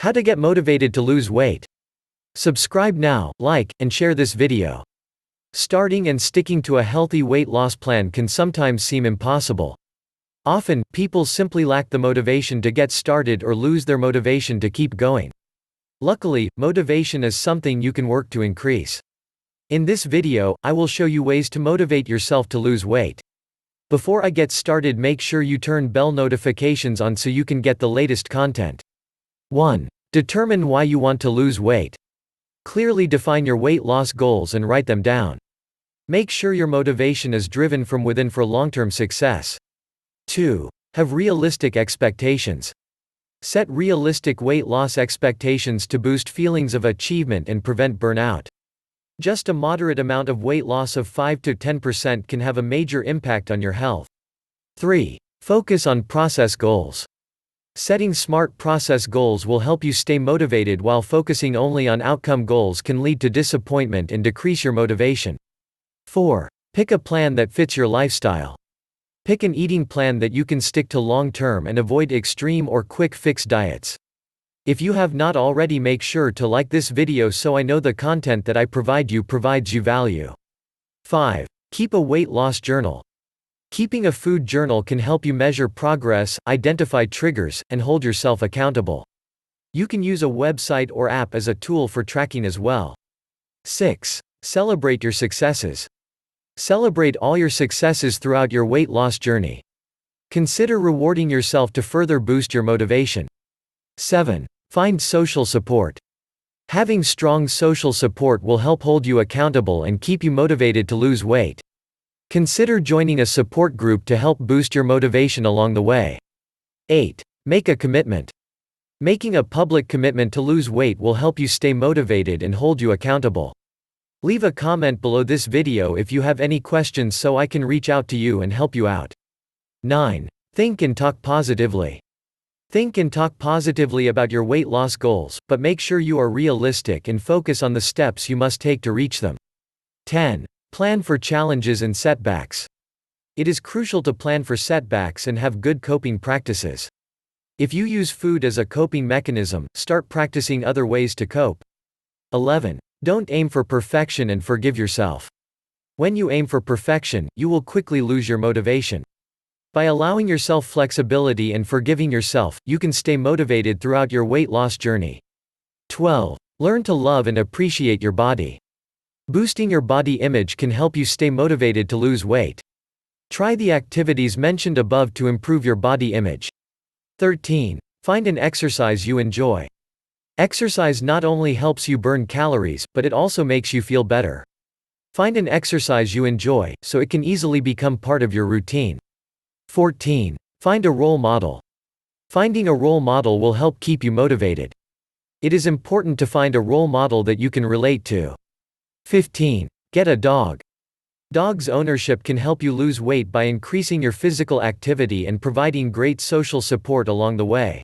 How to get motivated to lose weight. Subscribe now, like, and share this video. Starting and sticking to a healthy weight loss plan can sometimes seem impossible. Often, people simply lack the motivation to get started or lose their motivation to keep going. Luckily, motivation is something you can work to increase. In this video, I will show you ways to motivate yourself to lose weight. Before I get started, make sure you turn bell notifications on so you can get the latest content. 1. Determine why you want to lose weight. Clearly define your weight loss goals and write them down. Make sure your motivation is driven from within for long-term success. 2. Have realistic expectations. Set realistic weight loss expectations to boost feelings of achievement and prevent burnout. Just a moderate amount of weight loss of 5 to 10% can have a major impact on your health. 3. Focus on process goals. Setting smart process goals will help you stay motivated, while focusing only on outcome goals can lead to disappointment and decrease your motivation. 4. Pick a plan that fits your lifestyle. Pick an eating plan that you can stick to long term and avoid extreme or quick fix diets. If you have not already, make sure to like this video so I know the content that I provide you provides you value. 5. Keep a weight loss journal. Keeping a food journal can help you measure progress, identify triggers, and hold yourself accountable. You can use a website or app as a tool for tracking as well. 6. Celebrate your successes. Celebrate all your successes throughout your weight loss journey. Consider rewarding yourself to further boost your motivation. 7. Find social support. Having strong social support will help hold you accountable and keep you motivated to lose weight. Consider joining a support group to help boost your motivation along the way. 8. Make a commitment. Making a public commitment to lose weight will help you stay motivated and hold you accountable. Leave a comment below this video if you have any questions so I can reach out to you and help you out. 9. Think and talk positively. Think and talk positively about your weight loss goals, but make sure you are realistic and focus on the steps you must take to reach them. 10. Plan for challenges and setbacks. It is crucial to plan for setbacks and have good coping practices. If you use food as a coping mechanism, start practicing other ways to cope. 11. Don't aim for perfection and forgive yourself. When you aim for perfection, you will quickly lose your motivation. By allowing yourself flexibility and forgiving yourself, you can stay motivated throughout your weight loss journey. 12. Learn to love and appreciate your body. Boosting your body image can help you stay motivated to lose weight. Try the activities mentioned above to improve your body image. 13. Find an exercise you enjoy. Exercise not only helps you burn calories, but it also makes you feel better. Find an exercise you enjoy, so it can easily become part of your routine. 14. Find a role model. Finding a role model will help keep you motivated. It is important to find a role model that you can relate to. 15. Get a dog. Dogs ownership can help you lose weight by increasing your physical activity and providing great social support along the way.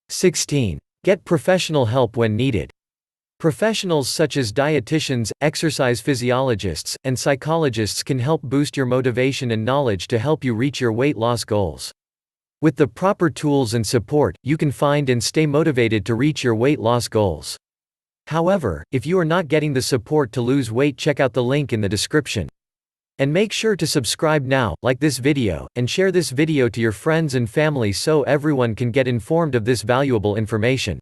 16. Get professional help when needed. Professionals such as dietitians, exercise physiologists, and psychologists can help boost your motivation and knowledge to help you reach your weight loss goals. With the proper tools and support, you can find and stay motivated to reach your weight loss goals. However, if you are not getting the support to lose weight, check out the link in the description. And make sure to subscribe now, like this video, and share this video to your friends and family so everyone can get informed of this valuable information.